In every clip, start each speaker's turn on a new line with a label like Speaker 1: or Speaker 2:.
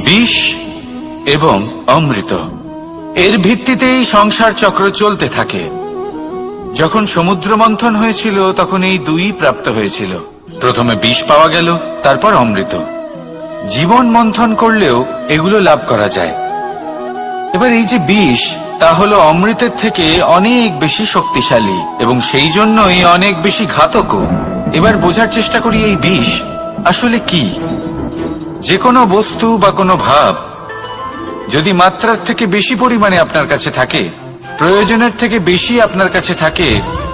Speaker 1: বিষ এবং অমৃত, এর ভিত্তিতেই সংসার চক্র চলতে থাকে। যখন সমুদ্র মন্থন হয়েছিল তখন এই দুই প্রাপ্ত হয়েছিল। প্রথমে বিষ পাওয়া গেল, তারপর অমৃত। জীবন মন্থন করলেও এগুলো লাভ করা যায়। এবার এই যে বিষ, তা হলো অমৃতের থেকে অনেক বেশি শক্তিশালী এবং সেই জন্যই অনেক বেশি ঘাতকও। এবার বোঝার চেষ্টা করি এই বিষ আসলে কি। যে কোনো বস্তু বা কোনো ভাব যদি মাত্রার থেকে বেশি পরিমাণে আপনার কাছে থাকে, প্রয়োজনের থেকে বেশি আপনার কাছে থাকে,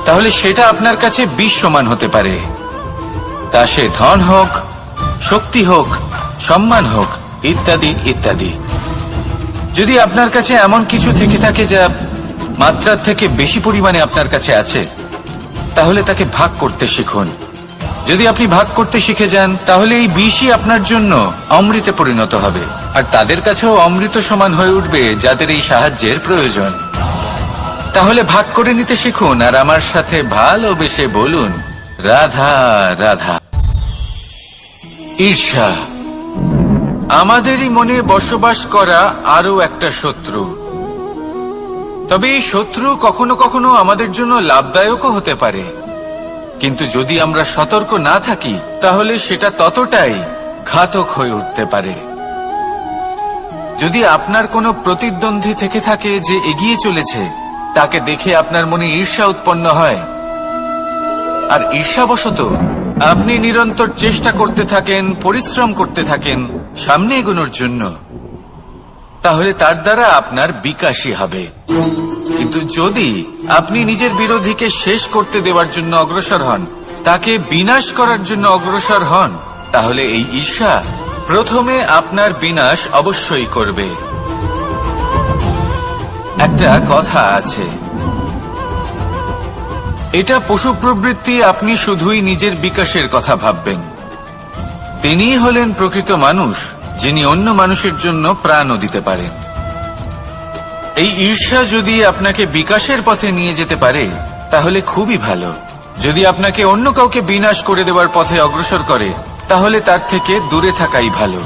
Speaker 1: তাহলে সেটা আপনার কাছে বিষ সমান হতে পারে। তা সে ধন হোক, শক্তি হোক, সম্মান হোক, ইত্যাদি ইত্যাদি। যদি আপনার কাছে এমন কিছু থেকে থাকে যা মাত্রার থেকে বেশি পরিমাণে আপনার কাছে আছে, তাহলে তাকে ভাগ করতে শিখুন। যদি আপনি ভাগ করতে শিখে যান, তাহলে এই বিষই আপনার জন্য অমৃতে পরিণত হবে, আর তাদের কাছেও অমৃত সমান হয়ে উঠবে যাদের এই সাহায্যের প্রয়োজন। তাহলে ভাগ করে নিতে শিখুন আর আমার সাথে ভালোবেসে বলুন, রাধা রাধা। ঈর্ষা আমাদেরই মনে বসবাস করা আরো একটা শত্রু। তবে এই শত্রু কখনো কখনো আমাদের জন্য লাভদায়কও হতে পারে, কিন্তু যদি আমরা সতর্ক না থাকি তাহলে সেটা ততটাই ঘাতক হয়ে উঠতে পারে। যদি আপনার কোনো প্রতিদ্বন্দ্বী থেকে থাকে যে এগিয়ে চলেছে, তাকে দেখে আপনার মনে ঈর্ষা উৎপন্ন হয়, আর ঈর্ষাবশত আপনি নিরন্তর চেষ্টা করতে থাকেন, পরিশ্রম করতে থাকেন সামনে এগোনোর জন্য, তাহলে তার দ্বারা আপনার বিকাশই হবে। কিন্তু যদি আপনি নিজের বিরোধীকে শেষ করতে দেওয়ার জন্য অগ্রসর হন, তাকে বিনাশ করার জন্য অগ্রসর হন, তাহলে এই ঈর্ষা প্রথমে আপনার বিনাশ অবশ্যই করবে। একটা কথা আছে, এটা পশু প্রবৃত্তি, আপনি শুধুই নিজের বিকাশের কথা ভাববেন। তিনিই হলেন প্রকৃত মানুষ, যিনি অন্য মানুষের জন্য প্রাণও দিতে পারেন। এই ঈর্ষা যদি আপনাকে বিকাশের পথে নিয়ে যেতে পারে তাহলে খুবই ভালো। যদি আপনাকে অন্য কাউকে বিনাশ করে দেওয়ার পথে অগ্রসর করে, তাহলে তার থেকে দূরে থাকাই ভালো।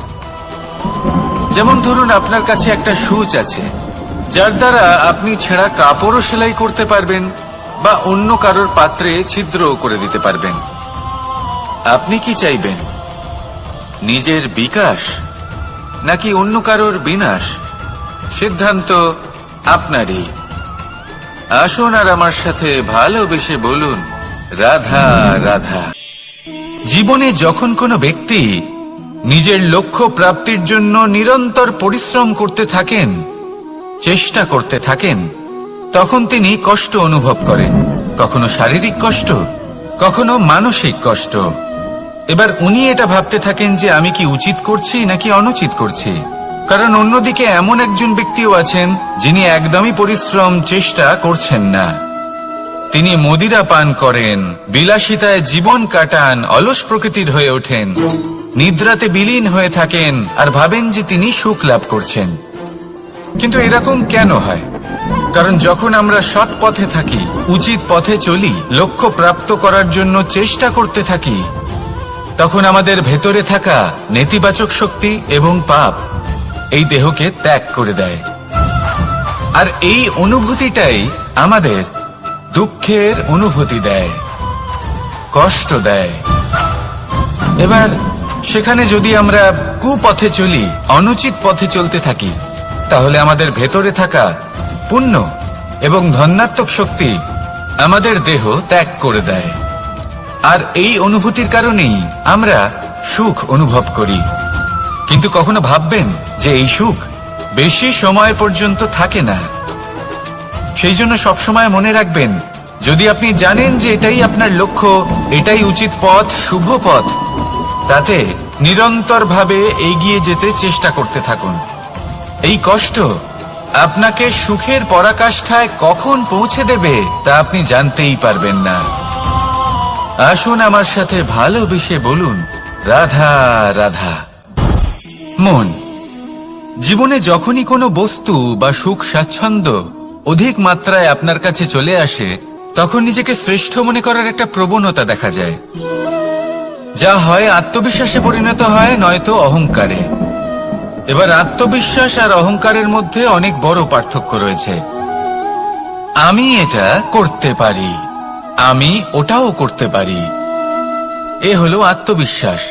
Speaker 1: যেমন ধরুন, আপনার কাছে একটা সূচ আছে, যার দ্বারা আপনি ছেঁড়া কাপড়ও সেলাই করতে পারবেন বা অন্য কারোর পাত্রে ছিদ্রও করে দিতে পারবেন। আপনি কি চাইবেন, নিজের বিকাশ নাকি অন্য কারোর বিনাশ? সিদ্ধান্ত আপনারই। আসুন আর আমার সাথে ভালোবেসে বলুন, রাধা রাধা। জীবনে যখন কোনো ব্যক্তি নিজের লক্ষ্য প্রাপ্তির জন্য নিরন্তর পরিশ্রম করতে থাকেন, চেষ্টা করতে থাকেন, তখন তিনি কষ্ট অনুভব করেন, কখনো শারীরিক কষ্ট, কখনো মানসিক কষ্ট। এবার উনি এটা ভাবতে থাকেন যে আমি কি উচিত করছি নাকি অনুচিত করছি। কারণ অন্যদিকে এমন একজন ব্যক্তিও আছেন যিনি একদমই পরিশ্রম চেষ্টা করছেন না। তিনি মদিরা পান করেন, বিলাসিতায় জীবন কাটান, অলস প্রকৃতির হয়ে ওঠেন, নিদ্রাতে বিলীন হয়ে থাকেন আর ভাবেন যে তিনি সুখ লাভ করছেন। কিন্তু এরকম কেন হয়? কারণ যখন আমরা সৎ পথে থাকি, উচিত পথে চলি, লক্ষ্য প্রাপ্ত করার জন্য চেষ্টা করতে থাকি, তখন আমাদের ভেতরে থাকা নেতিবাচক শক্তি এবং পাপ এই দেহকে ত্যাগ করে দেয়। আর এই অনুভূতিটাই আমাদের দুঃখের অনুভূতি দেয়, কষ্ট দেয়। এবার সেখানে যদি আমরা কুপথে চলি, অনুচিত পথে চলতে থাকি, তাহলে আমাদের ভেতরে থাকা পুণ্য এবং ধনাত্মক শক্তি আমাদের দেহ ত্যাগ করে দেয়। আর এই অনুভূতির কারণেই আমরা সুখ অনুভব করি। কিন্তু কখনো ভাববেন যে এই সুখ বেশি সময় পর্যন্ত থাকে না। সেই জন্য সবসময় মনে রাখবেন, যদি আপনি জানেন যে এটাই আপনার লক্ষ্য, এটাই উচিত পথ, শুভ পথ, তাতে নিরন্তরভাবে এগিয়ে যেতে চেষ্টা করতে থাকুন। এই কষ্ট আপনাকে সুখের পরাকাষ্ঠায় কখন পৌঁছে দেবে তা আপনি জানতেই পারবেন না। আসুন আমার সাথে ভালোবেসে বলুন, রাধা রাধা। মন, জীবনে যখনই কোনো বস্তু বা সুখ স্বাচ্ছন্দ্য অধিক মাত্রায় আপনার কাছে চলে আসে, তখন নিজেকে শ্রেষ্ঠ মনে করার একটা প্রবণতা দেখা যায়, যা হয় আত্মবিশ্বাসে পরিণত হয়, নয়তো অহংকারে। এবার আত্মবিশ্বাস আর অহংকারের মধ্যে অনেক বড় পার্থক্য রয়েছে। আমি এটা করতে পারি, আমি ওটাও করতে পারি, এ হলো আত্মবিশ্বাস।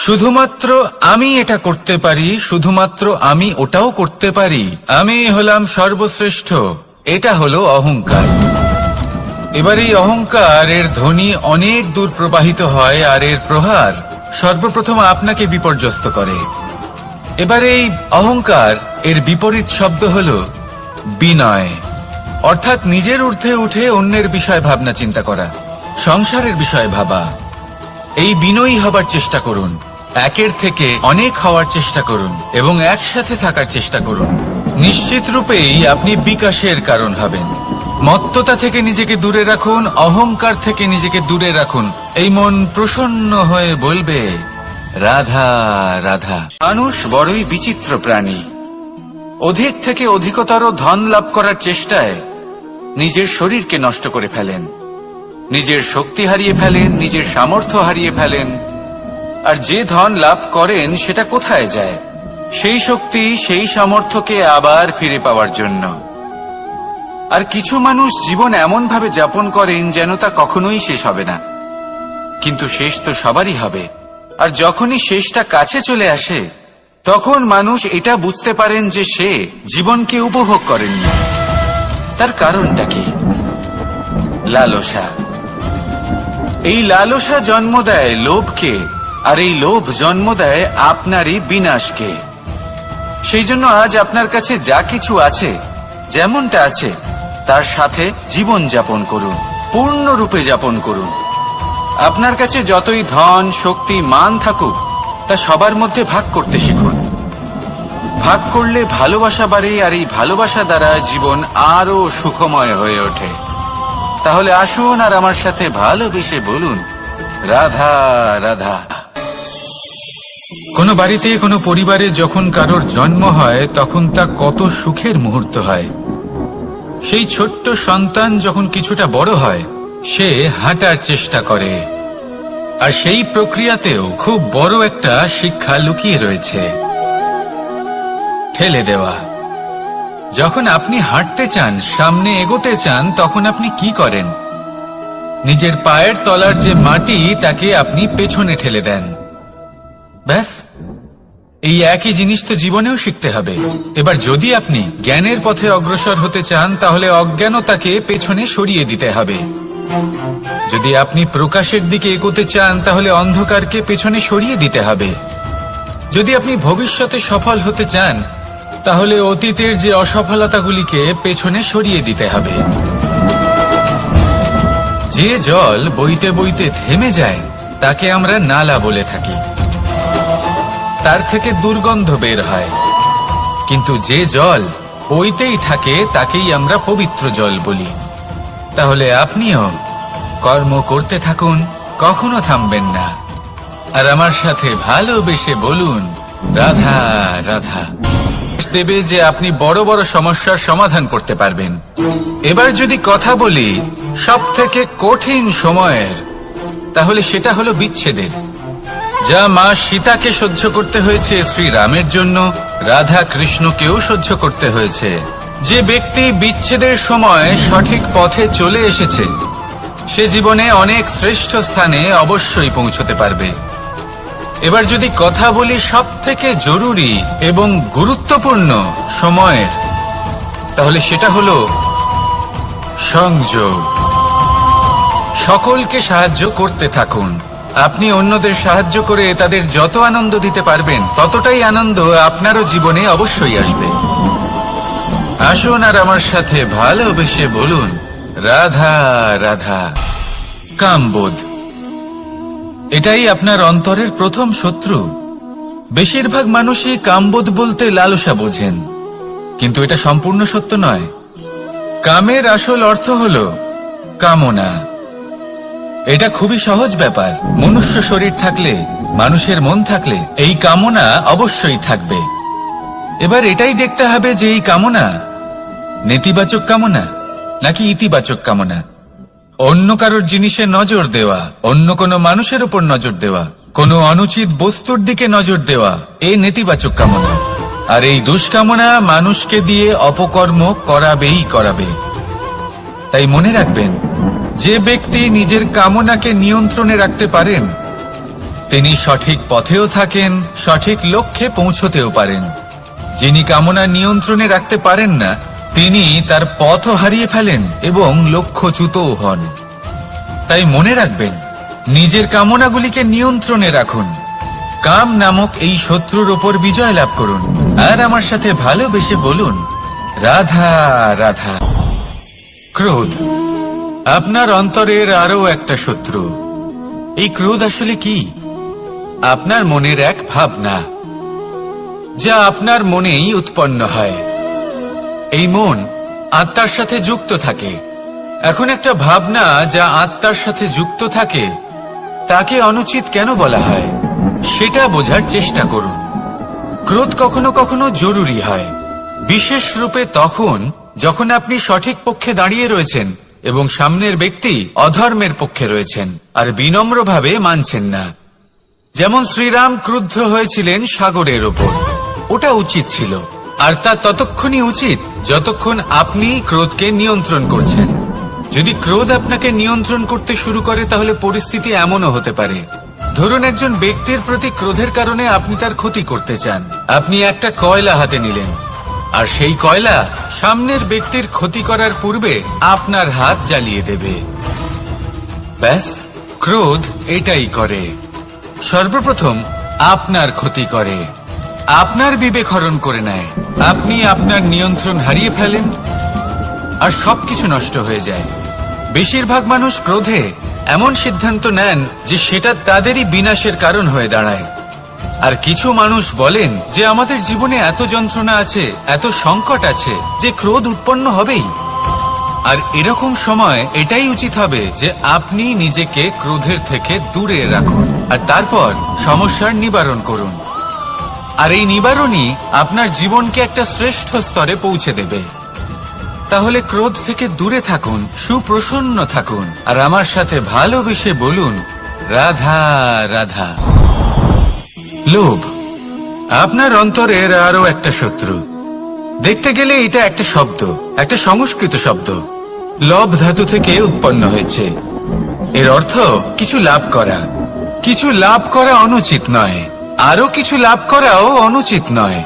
Speaker 1: শুধুমাত্র আমি এটা করতে পারি, শুধুমাত্র আমি ওটাও করতে পারি, আমি হলাম সর্বশ্রেষ্ঠ, এটা হলো অহংকার। এবার এই অহংকার এর ধ্বনি অনেক দূর প্রবাহিত হয় আর এর প্রহার সর্বপ্রথম আপনাকে বিপর্যস্ত করে। এবার এই অহংকার এর বিপরীত শব্দ হলো বিনয়, অর্থাৎ নিজের ঊর্ধ্বে উঠে অন্যের বিষয় ভাবনা চিন্তা করা, সংসারের বিষয় ভাবা। এই বিনয়ী হবার চেষ্টা করুন, একের থেকে অনেক হওয়ার চেষ্টা করুন এবং একসাথে থাকার চেষ্টা করুন। নিশ্চিত রূপেই আপনি বিকাশের কারণ হবেন। মত্ততা থেকে নিজেকে দূরে রাখুন, অহংকার থেকে নিজেকে দূরে রাখুন। এই মন প্রসন্ন হয়ে বলবে রাধা রাধা। মানুষ বড়ই বিচিত্র প্রাণী। অধিক থেকে অধিকতর ধন লাভ করার চেষ্টায় নিজের শরীরকে নষ্ট করে ফেলেন, নিজের শক্তি হারিয়ে ফেলেন, নিজের সামর্থ্য হারিয়ে ফেলেন। আর যে ধন লাভ করেন সেটা কোথায় যায়? সেই শক্তি, সেই সামর্থ্যকে আবার ফিরে পাওয়ার জন্য। আর কিছু মানুষ জীবন এমন ভাবে যাপন করেন যেন তা কখনোই শেষ হবে না, কিন্তু শেষ তো সবারই হবে। আর যখনই শেষটা কাছে চলে আসে তখন মানুষ এটা বুঝতে পারেন যে সে জীবনকে উপভোগ করেননি। তার কারণটা কি? লালসা। এই লালসা জন্ম দেয় লোভকে, আর এই লোভ জন্ম দেয় আপনারই বিনাশকে। সেই জন্য আজ আপনার কাছে যা কিছু আছে, যেমনটা আছে তার সাথে জীবন যাপন করুন, পূর্ণরূপে যাপন করুন। আপনার কাছে যতই ধন, শক্তি, মান থাকুক, তা সবার মধ্যে ভাগ করতে শিখুন। ভাগ করলে ভালোবাসা বাড়ে, আর এই ভালোবাসা দ্বারা জীবন আরো সুখময় হয়ে ওঠে। তাহলে আসুন আর আমার সাথে ভালোবেসে বলুন রাধা রাধা। কোনো বাড়িতে, কোনো পরিবারে যখন কারোর জন্ম হয় তখন তা কত সুখের মুহূর্ত হয়। সেই ছোট্ট সন্তান যখন কিছুটা বড় হয় সে হাঁটার চেষ্টা করে, আর সেই প্রক্রিয়াতেও খুব বড় একটা শিক্ষা লুকিয়ে রয়েছে, ঠেলে দেওয়া। যখন আপনি হাঁটতে চান, সামনে এগোতে চান, তখন আপনি কি করেন? নিজের পায়ের তলার যে মাটি তাকে আপনি পেছনে ঠেলে দেন। ব্যাস, এই একই জিনিস তো জীবনেও শিখতে হবে। এবার যদি আপনি জ্ঞানের পথে অগ্রসর হতে চান তাহলে অজ্ঞানতাকে পেছনে সরিয়ে দিতে হবে। যদি আপনি প্রকাশের দিকে এগোতে চান তাহলে অন্ধকারকে পেছনে সরিয়ে দিতে হবে। যদি আপনি ভবিষ্যতে সফল হতে চান তাহলে অতীতের যে অসফলতাগুলিকে পেছনে সরিয়ে দিতে হবে। যে জল বইতে বইতে থেমে যায় তাকে আমরা নালা বলে থাকি, তার থেকে দুর্গন্ধ বের হয়। কিন্তু যে জল বইতেই থাকে তাকেই আমরা পবিত্র জল বলি। তাহলে আপনিও কর্ম করতে থাকুন, কখনো থামবেন না। আর আমার সাথে ভালোবেসে বলুন রাধা রাধা। দেবে যে আপনি বড় বড় সমস্যার সমাধান করতে পারবেন। এবার যদি কথা বলি সব থেকে কঠিন সময়ের, তাহলে সেটা হলো বিচ্ছেদের। যা মা সীতাকে সহ্য করতে হয়েছে শ্রীরামের জন্য, রাধা কৃষ্ণকেও সহ্য করতে হয়েছে। যে ব্যক্তি বিচ্ছেদের সময় সঠিক পথে চলে এসেছে সে জীবনে অনেক শ্রেষ্ঠ স্থানে অবশ্যই পৌঁছতে পারবে। এবার যদি কথা বলি সব থেকে জরুরি এবং গুরুত্বপূর্ণ সময়ের, তাহলে সেটা হলো সংযোগ। সকলকে সাহায্য করতে থাকুন। আপনি অন্যদের সাহায্য করে তাদের যত আনন্দ দিতে পারবেন ততটাই আনন্দ আপনারও জীবনে অবশ্যই আসবে। আসুন আর আমার সাথে ভালোবেসে বলুন রাধা রাধা। কামবোধ, এটাই আপনার অন্তরের প্রথম শত্রু। বেশিরভাগ মানুষই কামবোধ বলতে লালসা বোঝেন, কিন্তু এটা সম্পূর্ণ সত্য নয়। কামের আসল অর্থ হল কামনা। এটা খুবই সহজ ব্যাপার। মনুষ্য শরীর থাকলে, মানুষের মন থাকলে এই কামনা অবশ্যই থাকবে। এবার এটাই দেখতে হবে যে এই কামনা নেতিবাচক কামনা নাকি ইতিবাচক কামনা। অন্য কারোর জিনিসে নজর দেওয়া, অন্য কোনো মানুষের উপর নজর দেওয়া, কোনো অনুচিত বস্তুর দিকে নজর দেওয়া এই নেতিবাচক কামনা। আর এই দুষ্কামনা মানুষকে দিয়ে অপকর্ম করাবে। তাই মনে রাখবেন, যে ব্যক্তি নিজের কামনাকে নিয়ন্ত্রণে রাখতে পারেন তিনি সঠিক পথেও থাকেন, সঠিক লক্ষ্যে পৌঁছতেও পারেন। যিনি কামনা নিয়ন্ত্রণে রাখতে পারেন না তিনি তার পথও হারিয়ে ফেলেন এবং লক্ষ্যচ্যুতও হন। তাই মনে রাখবেন, নিজের কামনাগুলিকে নিয়ন্ত্রণে রাখুন। কাম নামক এই শত্রুর ওপর বিজয় লাভ করুন। আর আমার সাথে ভালোবেসে বলুন, রাধা রাধা। ক্রোধ আপনার অন্তরের আরো একটা শত্রু। এই ক্রোধ আসলে কি? আপনার মনের এক ভাবনা, যা আপনার মনেই উৎপন্ন হয়। এই মন আত্মার সাথে যুক্ত থাকে। এখন একটা ভাবনা যা আত্মার সাথে যুক্ত থাকে তাকে অনুচিত কেন বলা হয় সেটা বোঝার চেষ্টা করুন। ক্রোধ কখনো কখনো জরুরি হয়, বিশেষ রূপে তখন যখন আপনি সঠিক পক্ষে দাঁড়িয়ে রয়েছেন এবং সামনের ব্যক্তি অধর্মের পক্ষে রয়েছেন আর বিনম্রভাবে মানছেন না। যেমন শ্রীরাম ক্রুদ্ধ হয়েছিলেন সাগরের ওপর। ওটা উচিত ছিল, আর তা ততক্ষণই উচিত যতক্ষণ আপনি ক্রোধকে নিয়ন্ত্রণ করছেন। যদি ক্রোধ আপনাকে নিয়ন্ত্রণ করতে শুরু করে তাহলে পরিস্থিতি এমনও হতে পারে, ধরুন একজন ব্যক্তির প্রতি ক্রোধের কারণে আপনি তার ক্ষতি করতে চান। আপনি একটা কয়লা হাতে নিলেন আর সেই কয়লা সামনের ব্যক্তির ক্ষতি করার পূর্বে আপনার হাত জ্বালিয়ে দেবে। ব্যাস, ক্রোধ এটাই করে। সর্বপ্রথম আপনার ক্ষতি করে, আপনার বিবেক হরণ করে নেয়। আপনি আপনার নিয়ন্ত্রণ হারিয়ে ফেলেন আর সবকিছু নষ্ট হয়ে যায়। বেশিরভাগ মানুষ ক্রোধে এমন সিদ্ধান্ত নেন যে সেটা তাদেরই বিনাশের কারণ হয়ে দাঁড়ায়। আর কিছু মানুষ বলেন যে আমাদের জীবনে এত যন্ত্রণা আছে, এত সংকট আছে যে ক্রোধ উৎপন্ন হবেই। আর এরকম সময় এটাই উচিত হবে যে আপনি নিজেকে ক্রোধের থেকে দূরে রাখুন আর তারপর সমস্যার নিবারণ করুন। আর এই নিবারণই আপনার জীবনকে একটা শ্রেষ্ঠ স্তরে পৌঁছে দেবে। তাহলে ক্রোধ থেকে দূরে থাকুন, সুপ্রসন্ন থাকুন আর আমার সাথে ভালোবেসে বলুন, রাধা রাধা। লোভ আপনার অন্তরের আরো একটা শত্রু। দেখতে গেলে এটা একটা শব্দ, একটা সংস্কৃত শব্দ। লব ধাতু থেকে উৎপন্ন হয়েছে। এর অর্থ কিছু লাভ করা। কিছু লাভ করা অনুচিত নয়, আরো কিছু লাভ করাও অনুচিত নয়,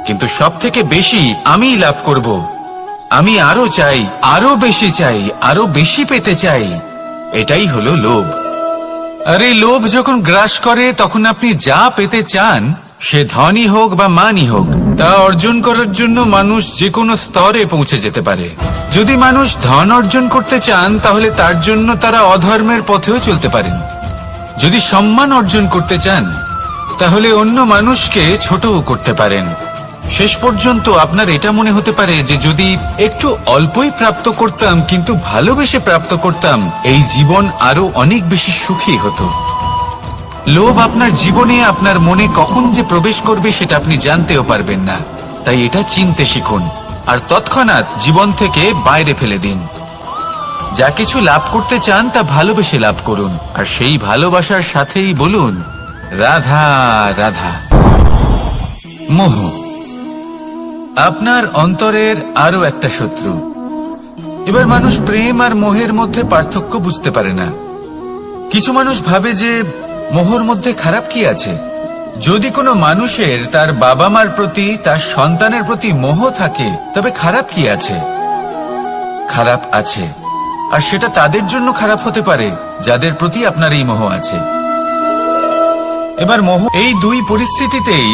Speaker 1: কিন্তু সব থেকে বেশি আমি লাভ করব, আমি আরো চাই, আরো বেশি চাই, আরো বেশি পেতে চাই, এটাই হলো লোভ। আর এই লোভ যখন গ্রাস করে তখন আপনি যা পেতে চান, সে ধনই হোক বা মানই হোক, তা অর্জন করার জন্য মানুষ যে কোনো স্তরে পৌঁছে যেতে পারে। যদি মানুষ ধন অর্জন করতে চান তাহলে তার জন্য তারা অধর্মের পথেও চলতে পারেন। যদি সম্মান অর্জন করতে চান তাহলে অন্য মানুষকে ছোটও করতে পারেন। শেষ পর্যন্ত আপনার এটা মনে হতে পারে যে যদি একটু অল্পই প্রাপ্ত করতাম কিন্তু ভালোবেসে প্রাপ্ত করতাম, এই জীবন আরো অনেক বেশি সুখী হতো। লোভ আপনার জীবনে, আপনার মনে কখন যে প্রবেশ করবে সেটা আপনি জানতেও পারবেন না। তাই এটা চিনতে শিখুন আর তৎক্ষণাৎ জীবন থেকে বাইরে ফেলে দিন। যা কিছু লাভ করতে চান তা ভালোবেসে লাভ করুন আর সেই ভালোবাসার সাথেই বলুন, রাধা রাধা। মোহ আপনার অন্তরের আরো একটা শত্রু। এবার মানুষ প্রেম আর মোহের মধ্যে পার্থক্য বুঝতে পারে না। কিছু মানুষ ভাবে যে মোহর মধ্যে খারাপ কি আছে। যদি কোনো মানুষের তার বাবা মার প্রতি, তার সন্তানের প্রতি মোহ থাকে তবে খারাপ কি আছে? খারাপ আছে, আর সেটা তাদের জন্য খারাপ হতে পারে যাদের প্রতি আপনার এই মোহ আছে। এবার মোহ, এই দুই পরিস্থিতিতেই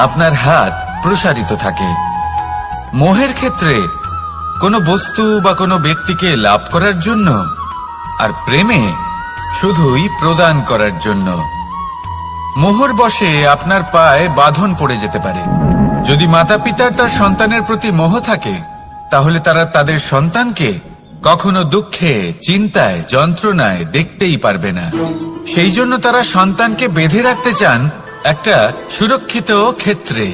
Speaker 1: আপনার হাত প্রসারিত থাকে। মোহের ক্ষেত্রে কোনো বস্তু বা কোনো ব্যক্তিকে লাভ করার জন্য, আর প্রেমে শুধুই প্রদান করার জন্য। মোহর বশে আপনার পায়ে বাঁধন পড়ে যেতে পারে। যদি মাতা পিতার তার সন্তানের প্রতি মোহ থাকে তাহলে তারা তাদের সন্তানকে কখনো দুঃখে, চিন্তায়, যন্ত্রণায় দেখতেই পারবে না। সেই জন্য তারা সন্তানকে বেঁধে রাখতে চান একটা সুরক্ষিত ক্ষেত্রে,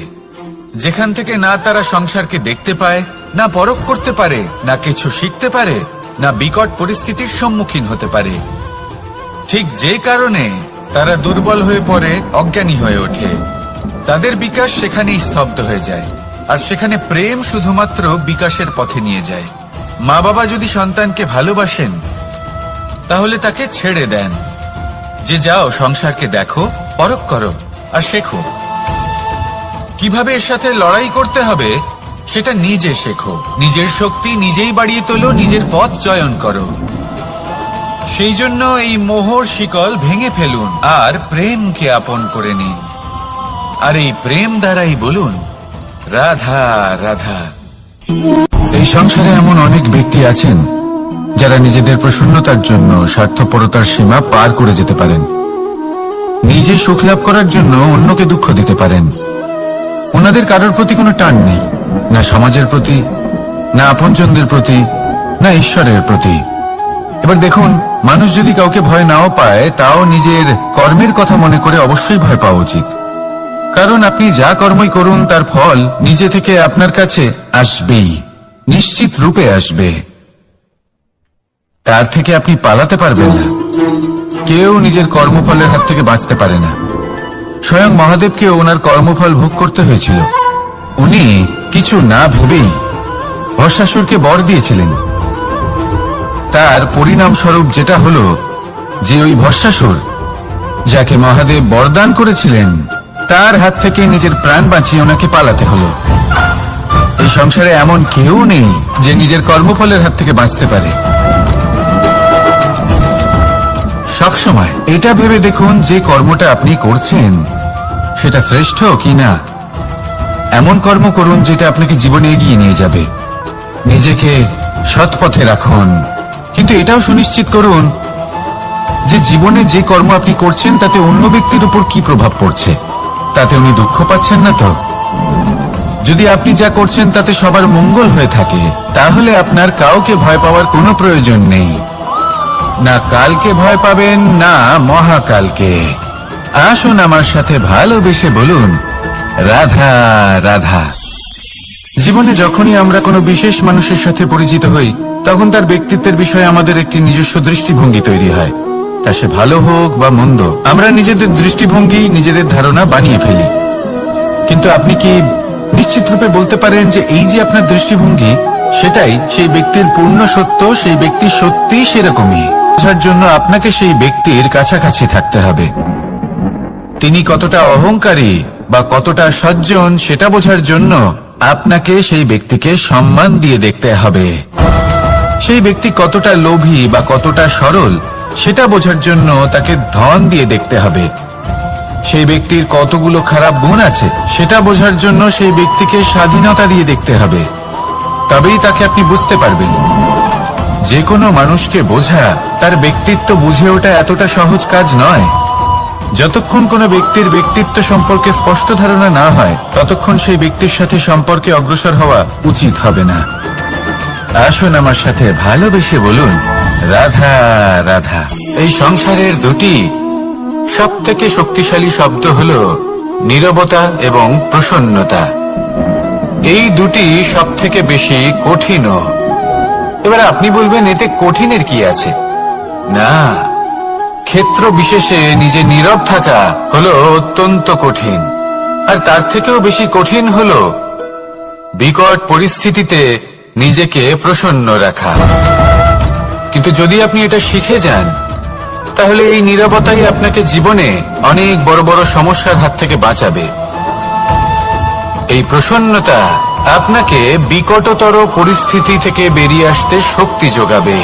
Speaker 1: যেখান থেকে না তারা সংসারকে দেখতে পায়, না পরখ করতে পারে, না কিছু শিখতে পারে, না বিকট পরিস্থিতির সম্মুখীন হতে পারে। ঠিক যে কারণে তারা দুর্বল হয়ে পড়ে, অজ্ঞানী হয়ে ওঠে। তাদের বিকাশ সেখানেই স্তব্ধ হয়ে যায়, আর সেখানে প্রেম শুধুমাত্র বিকাশের পথে নিয়ে যায়। মা বাবা যদি সন্তানকে ভালোবাসেন তাহলে তাকে ছেড়ে দেন যে যাও সংসারকে দেখো, পরখ করো আর শেখো। কিভাবে এর সাথে লড়াই করতে হবে সেটা নিজে শেখো। নিজের শক্তি নিজেই বাড়িয়ে তোলো, নিজের পথ চয়ন করো। সেই জন্য এই মোহর শিকল ভেঙে ফেলুন আর প্রেমকে আপন করে নিন। আর এই প্রেম দ্বারাই বলুন রাধা রাধা। এই সংসারে এমন অনেক ব্যক্তি আছেন যারা নিজেদের প্রসন্নতার জন্য স্বার্থপরতার সীমা পার করে যেতে পারেন। নিজে সুখ লাভ করার জন্য অন্যকে দুঃখ দিতে পারেন। ওনাদের কারোর প্রতি কোনো টান নেই, না সমাজের প্রতি, না আপনজনদের প্রতি, না ঈশ্বরের প্রতি। এবার দেখুন, মানুষ যদি কাউকে ভয় নাও পায়, তাও নিজের কর্মের কথা মনে করে অবশ্যই ভয় পাওয়া উচিত। কারণ আপনি যা কর্মই করুন তার ফল নিজে থেকে আপনার কাছে আসবেই, নিশ্চিত রূপে আসবে। তার থেকে আপনি পালাতে পারবেন না। কেউ নিজের কর্মফলের হাত থেকে বাঁচতে পারে না। স্বয়ং মহাদেবকেও ওনার কর্মফল ভোগ করতে হয়েছিল। উনি কিছু না ভেবেই ভস্মাসুরকে বর দিয়েছিলেন। তার পরিণাম স্বরূপ যেটা হলো যে ওই ভস্মাসুর, যাকে মহাদেব বরদান করেছিলেন, তার হাত থেকে নিজের প্রাণ বাঁচিয়ে ওনাকে পালাতে হলো। এই সংসারে এমন কেউ নেই যে নিজের কর্মফলের হাত থেকে বাঁচতে পারে। সবসময় এটা ভেবে দেখুন যে কর্মটা আপনি করছেন সেটা শ্রেষ্ঠ কিনা। এমন কর্ম করুন যেটা আপনাকে জীবনে এগিয়ে নিয়ে যাবে। নিজেকে সৎ পথে রাখুন, কিন্তু এটাও সুনিশ্চিত করুন যে জীবনে যে কর্ম আপনি করছেন তাতে অন্য ব্যক্তির উপর কি প্রভাব পড়ছে, তাতে উনি দুঃখ পাচ্ছেন না তো। যদি আপনি যা করছেন তাতে সবার মঙ্গল হয়ে থাকে, তাহলে আপনার কাউকে ভয় পাওয়ার কোনো প্রয়োজন নেই। না কালকে ভয় পাবেন, না মহাকালকে। আসুন আমার সাথে ভালোবেসে বলুন রাধা রাধা। জীবনে যখনই আমরা কোনো বিশেষ মানুষের সাথে পরিচিত হই, তখন তার ব্যক্তিত্বের বিষয়ে আমাদের একটি নিজস্ব দৃষ্টিভঙ্গি তৈরি হয়। তা সে ভালো হোক বা মন্দ, আমরা নিজেদের দৃষ্টিভঙ্গি, নিজেদের ধারণা বানিয়ে ফেলি। কিন্তু আপনি কি নিশ্চিত রূপে বলতে পারেন যে এই যে আপনার দৃষ্টিভঙ্গি, সেটাই সেই ব্যক্তির পূর্ণ সত্য? সেই ব্যক্তি সত্যি সেরকমই। বোঝার জন্য আপনাকে সেই ব্যক্তির কাছাকাছি থাকতে হবে। তিনি কতটা অহংকারী বা কতটা সজ্জন সেটা বোঝার জন্য আপনাকে সেই ব্যক্তিকে সম্মান দিয়ে দেখতে হবে। সেই ব্যক্তি কতটা লোভী বা কতটা সরল সেটা বোঝার জন্য তাকে ধন দিয়ে দেখতে হবে। সেই ব্যক্তির কতগুলো খারাপ গুণ আছে সেটা বোঝার জন্য সেই ব্যক্তিকে স্বাধীনতা দিয়ে দেখতে হবে। তবেই তাকে আপনি বুঝতে পারবেন। যে কোনো মানুষকে বোঝা, তার ব্যক্তিত্ব বুঝে ওঠা এতটা সহজ কাজ নয়। যতক্ষণ কোনো ব্যক্তির ব্যক্তিত্ব সম্পর্কে স্পষ্ট ধারণা না হয়, ততক্ষণ সেই ব্যক্তির সাথে সম্পর্কে অগ্রসর হওয়া উচিত হবে না। আসুন আমার সাথে ভালোবেসে বলুন রাধা রাধা। এই সংসারের দুটি সবথেকে শক্তিশালী শব্দ হলো নীরবতা এবং প্রসন্নতা। এই দুটি সবথেকে বেশি কঠিনও। এবার আপনি বলবেন এতে কঠিনের কি আছে? না, ক্ষেত্র বিশেষে নিজে নীরব থাকা হলো অত্যন্ত কঠিন। আর তার থেকেও বেশি কঠিন হলো বিকট পরিস্থিতিতে নিজেকে প্রসন্ন রাখা। কিন্তু যদি আপনি এটা শিখে যান, তাহলে এই নীরবতাই আপনাকে জীবনে অনেক বড় বড় সমস্যার হাত থেকে বাঁচাবে। এই প্রসন্নতা আপনাকে বিকটতর পরিস্থিতি থেকে বেরিয়ে আসতে শক্তি যোগাবে।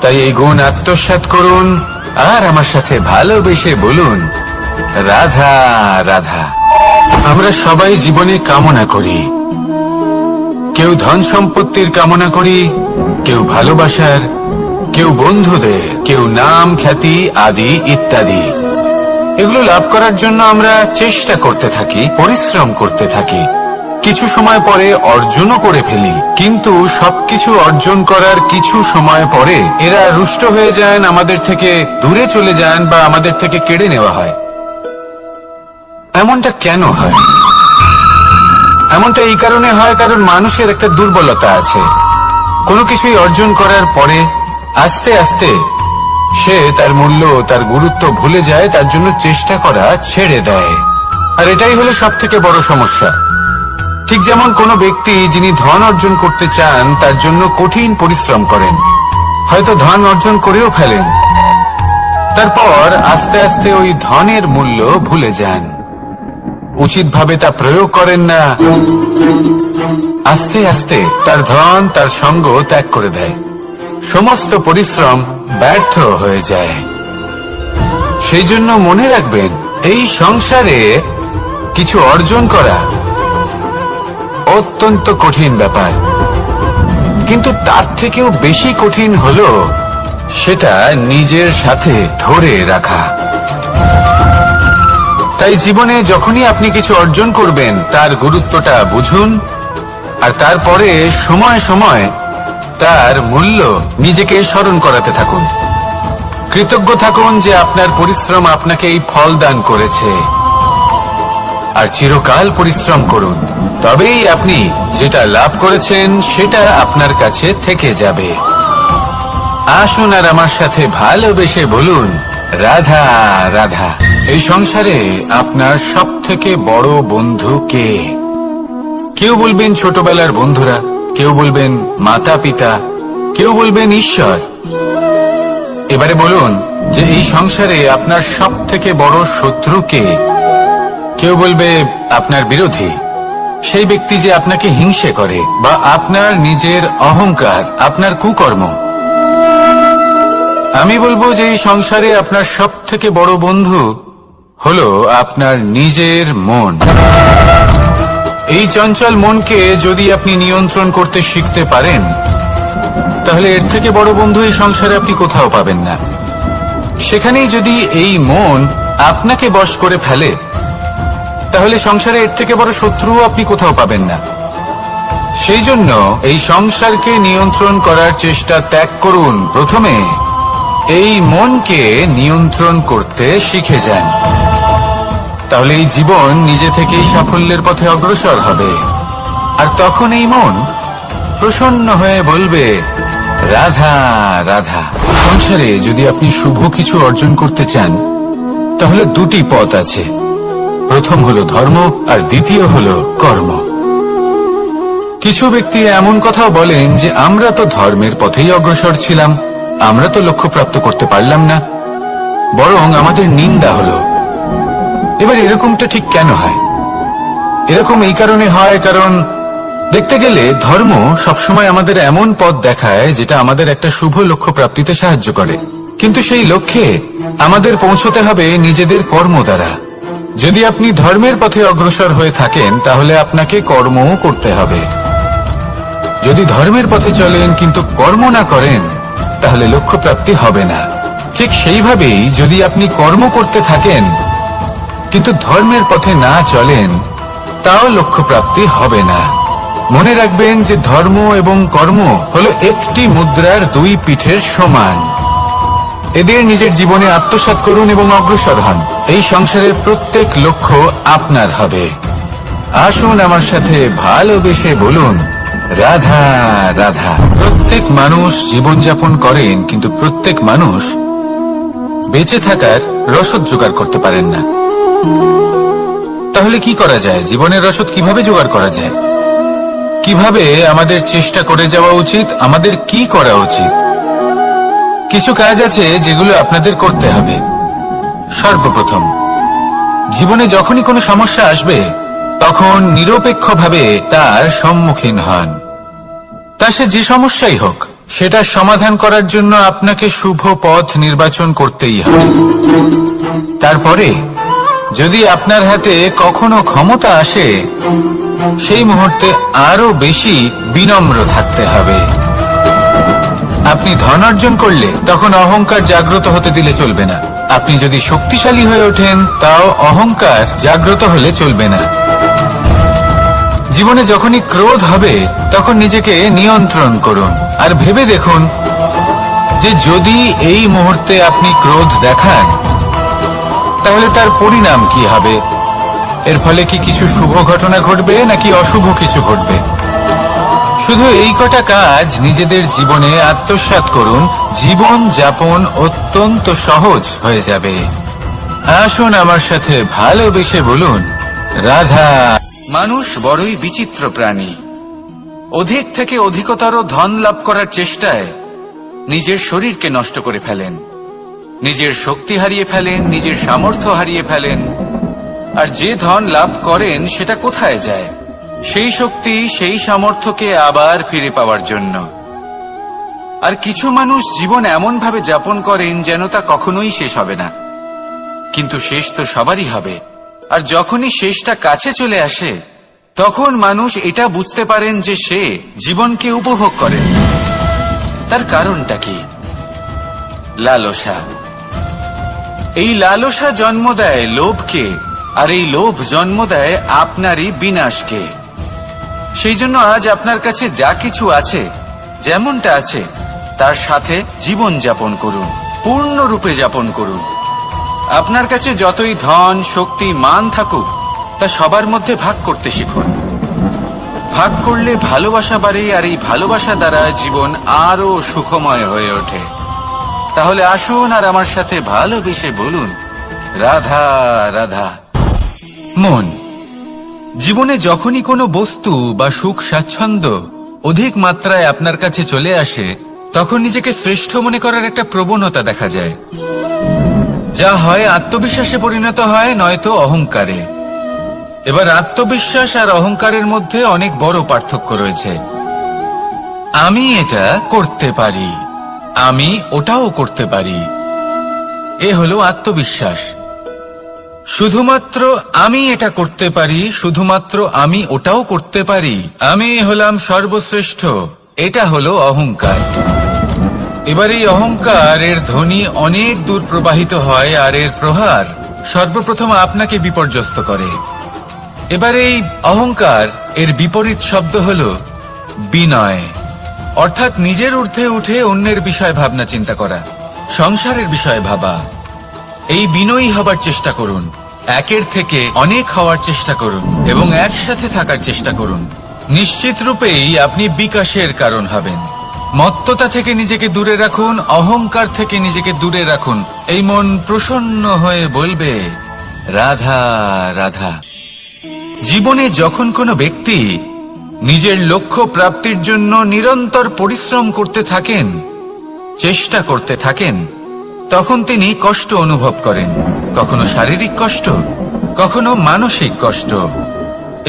Speaker 1: তাই এই গুণ আত্মসাৎ করুন আর আমার সাথে ভালোবেসে বলুন রাধা রাধা। আমরা সবাই জীবনে কামনা করি। কেউ ধন সম্পত্তির কামনা করি, কেউ ভালোবাসার, কেউ বন্ধুদের, কেউ নাম খ্যাতি আদি ইত্যাদি। এগুলো লাভ করার জন্য আমরা চেষ্টা করতে থাকি, পরিশ্রম করতে থাকি। কিছু সময় পরে অর্জনও করে ফেলি, কিন্তু সবকিছু অর্জন করার কিছু সময় পরে এরা রুষ্ট হয়ে যান, আমাদের থেকে দূরে চলে যান বা আমাদের থেকে কেড়ে নেওয়া হয়। এমনটা কেন হয়? এমনটা এই কারণে হয় কারণ মানুষের একটা দুর্বলতা আছে। কোনো কিছুই অর্জন করার পরে আস্তে আস্তে সে তার মূল্য, তার গুরুত্ব ভুলে যায়, তার জন্য চেষ্টা করা ছেড়ে দেয়। আর এটাই হলো সব থেকে বড় সমস্যা। ঠিক যেমন কোনো ব্যক্তি যিনি ধন অর্জন করতে চান তার জন্য কঠিন পরিশ্রম করেন, হয়তো ধন অর্জন করেও ফেলেন, তারপর আস্তে আস্তে ওই ধনের মূল্য ভুলে যান, উচিতভাবে তা প্রয়োগ করেন না, আস্তে আস্তে তার ধন তার সঙ্গ ত্যাগ করে দেয়, সমস্ত পরিশ্রম ব্যর্থ হয়ে যায়। সেই জন্য মনে রাখবেন, এই সংসারে কিছু অর্জন করা অত্যন্ত কঠিন ব্যাপার, কিন্তু তার থেকেও বেশি কঠিন হলো সেটা নিজের সাথে ধরে রাখা। তাই জীবনে যখনই আপনি কিছু অর্জন করবেন তার গুরুত্বটা বুঝুন, আর তারপরে সময় সময় তার মূল্য নিজেকে স্মরণ করাতে থাকুন। কৃতজ্ঞ থাকুন যে আপনার পরিশ্রম আপনাকে এই ফল দান করেছে, আর চিরকাল পরিশ্রম করুন, তবেই আপনি যেটা লাভ করেছেন সেটা আপনার কাছে থেকে যাবে। আসুন আর আমার সাথে ভালোবেসে বলুন, রাধা রাধা। এই সংসারে আপনার সব থেকে বড় বন্ধু কে? কেউ বলবেন ছোটবেলার বন্ধুরা, কেউ বলবেন মাতা পিতা, কেউ বলবেন ঈশ্বর। এবারে বলুন যে এই সংসারে আপনার সব থেকে বড় শত্রু কে? কেউ বলবে আপনার বিরোধী, সেই ব্যক্তি যে আপনাকে হিংসে করে, বা আপনার নিজের অহংকার, আপনার কুকর্ম। আমি বলবো যে এই সংসারে আপনার সব থেকে বড় বন্ধু হলো আপনার নিজের মন। এই চঞ্চল মনকে যদি আপনি নিয়ন্ত্রণ করতে শিখতে পারেন, তাহলে এর থেকে বড় বন্ধু এই সংসারে আপনি কোথাও পাবেন না। সেখানেই যদি এই মন আপনাকে বশ করে ফেলে, তাহলে সংসারে এর থেকে বড় শত্রুও আপনি কোথাও পাবেন না। সেই জন্য এই সংসারকে নিয়ন্ত্রণ করার চেষ্টা ত্যাগ করুন। প্রথমে এই মনকে নিয়ন্ত্রণ করতে শিখে যান, তাহলে এই জীবন নিজে থেকেই সাফল্যের পথে অগ্রসর হবে। আর তখন এই মন প্রসন্ন হয়ে বলবে, রাধা রাধা। সংসারে যদি আপনি শুভ কিছু অর্জন করতে চান, তাহলে দুটি পথ আছে। প্রথম হলো ধর্ম, আর দ্বিতীয় হলো কর্ম। কিছু ব্যক্তি এমন কথাও বলেন যে আমরা তো ধর্মের পথেই অগ্রসর ছিলাম, আমরা তো লক্ষ্য প্রাপ্ত করতে পারলাম না, বরং আমাদের নিন্দা হলো। এবার এরকমটা ঠিক কেন হয়? এরকম এই কারণে হয়, কারণ দেখতে গেলে ধর্ম সবসময় আমাদের এমন পথ দেখায় যেটা আমাদের একটা শুভ লক্ষ্য প্রাপ্তিতে সাহায্য করে, কিন্তু সেই লক্ষ্যে আমাদের পৌঁছতে হবে নিজেদের কর্ম দ্বারা। যদি আপনি ধর্মের পথে অগ্রসর হয়ে থাকেন, তাহলে আপনাকে কর্মও করতে হবে। যদি ধর্মের পথে চলেন কিন্তু কর্ম না করেন, তাহলে লক্ষ্য প্রাপ্তি হবে না। ঠিক সেইভাবেই যদি আপনি কর্ম করতে থাকেন কিন্তু ধর্মের পথে না চলেন, তাও লক্ষ্য প্রাপ্তি হবে না। মনে রাখবেন যে ধর্ম এবং কর্ম হলো একটি মুদ্রার দুই পিঠের সমান। এদের নিজের জীবনে আত্মসাৎ করুন এবং অগ্রসর হন। এই সংসারের প্রত্যেক লক্ষ্য আপনার হবে। আসুন আমার সাথে ভালোবেসে বলুন, রাধা রাধা। প্রত্যেক মানুষ জীবনযাপন করেন, কিন্তু প্রত্যেক মানুষ বেঁচে থাকার রসদ জোগাড় করতে পারেন না। তাহলে কি করা যায়? জীবনের রসদ কিভাবে জোগাড় করা যায়? কিভাবে আমাদের চেষ্টা করে যাওয়া উচিত? আমাদের কি করা উচিত? কিছু কাজ আছে যেগুলো আপনাদের করতে হবে। সর্বপ্রথম, জীবনে যখনই কোনো সমস্যা আসবে, তখন নিরপেক্ষভাবে তার সম্মুখীন হন। তা সে যে সমস্যাই হোক, সেটা সমাধান করার জন্য আপনাকে শুভ পথ নির্বাচন করতেই হবে। তারপরে যদি আপনার হাতে কখনো ক্ষমতা আসে, সেই মুহূর্তে আরো বেশি বিনম্র থাকতে হবে। আপনি ধন অর্জন করলে তখন অহংকার জাগ্রত হতে দিলে চলবে না। আপনি যদি শক্তিশালী হয়ে ওঠেন, তাও অহংকার জাগ্রত হলে চলবে না। জীবনে যখনই ক্রোধ হবে, তখন নিজেকে নিয়ন্ত্রণ করুন, আর ভেবে দেখুন যে যদি এই মুহূর্তে আপনি ক্রোধ দেখান, তাহলে তার পরিণাম কি হবে। এর ফলে কি কিছু শুভ ঘটনা ঘটবে নাকি অশুভ কিছু ঘটবে? শুধু এই কটা কাজ নিজেদের জীবনে আত্মসাৎ করুন, জীবন যাপন অত্যন্ত সহজ হয়ে যাবে। আসুন আমার সাথে ভালোবেসে বলুন, রাধা। মানুষ বড়ই বিচিত্র প্রাণী। অধিক থেকে অধিকতর ধন লাভ করার চেষ্টায় নিজের শরীরকে নষ্ট করে ফেলেন, নিজের শক্তি হারিয়ে ফেলেন, নিজের সামর্থ্য হারিয়ে ফেলেন। আর যে ধন লাভ করেন সেটা কোথায় যায়? সেই শক্তি, সেই সামর্থ্যকে আবার ফিরে পাওয়ার জন্য। আর কিছু মানুষ জীবন এমন ভাবে যাপন করেন যেন তা কখনোই শেষ হবে না, কিন্তু শেষ তো সবারই হবে। আর যখনই শেষটা কাছে চলে আসে তখন মানুষ এটা বুঝতে পারেন যে সে জীবনকে উপভোগ করেন। তার কারণটা কি? লালসা। এই লালসা জন্ম দেয় লোভকে, আর এই লোভ জন্ম দেয় আপনারই বিনাশকে। সেই জন্য আজ আপনার কাছে যা কিছু আছে, যেমনটা আছে তার সাথে জীবন যাপন করুন, পূর্ণরূপে যাপন করুন। আপনার কাছে যতই ধন, শক্তি, মান থাকুক, তা সবার মধ্যে ভাগ করতে শিখুন। ভাগ করলে ভালোবাসা বাড়ে, আর এই ভালোবাসা দ্বারা জীবন আরো সুখময় হয়ে ওঠে। তাহলে আসুন আর আমার সাথে ভালোবেসে বলুন, রাধা রাধা। মন। জীবনে যখনই কোনো বস্তু বা সুখ স্বাচ্ছন্দ্য অধিক মাত্রায় আপনার কাছে চলে আসে, তখন নিজেকে শ্রেষ্ঠ মনে করার একটা প্রবণতা দেখা যায়, যা হয় আত্মবিশ্বাসে পরিণত হয়, নয়তো অহংকারে। এবার আত্মবিশ্বাস আর অহংকারের মধ্যে অনেক বড় পার্থক্য রয়েছে। আমি এটা করতে পারি, আমি ওটাও করতে পারি, এ হলো আত্মবিশ্বাস। শুধুমাত্র আমি এটা করতে পারি, শুধুমাত্র আমি ওটাও করতে পারি, আমি হলাম সর্বশ্রেষ্ঠ, এটা হলো অহংকার। এবার এই অহংকার এর ধ্বনি অনেক দূর প্রবাহিত হয়, আর এর প্রহার সর্বপ্রথম আপনাকে বিপর্যস্ত করে। এবার এই অহংকার এর বিপরীত শব্দ হলো বিনয়, অর্থাৎ নিজের ঊর্ধ্বে উঠে অন্যের বিষয় ভাবনা চিন্তা করা, সংসারের বিষয়ে ভাবা। এই বিনয়ী হবার চেষ্টা করুন, একের থেকে অনেক হওয়ার চেষ্টা করুন এবং একসাথে থাকার চেষ্টা করুন। নিশ্চিত রূপেই আপনি বিকাশের কারণ হবেন। মত্ততা থেকে নিজেকে দূরে রাখুন, অহংকার থেকে নিজেকে দূরে রাখুন। এই মন প্রসন্ন হয়ে বলবে, রাধা রাধা। জীবনে যখন কোনো ব্যক্তি নিজের লক্ষ্য প্রাপ্তির জন্য নিরন্তর পরিশ্রম করতে থাকেন, চেষ্টা করতে থাকেন, তখন তিনি কষ্ট অনুভব করেন, কখনো শারীরিক কষ্ট, কখনো মানসিক কষ্ট।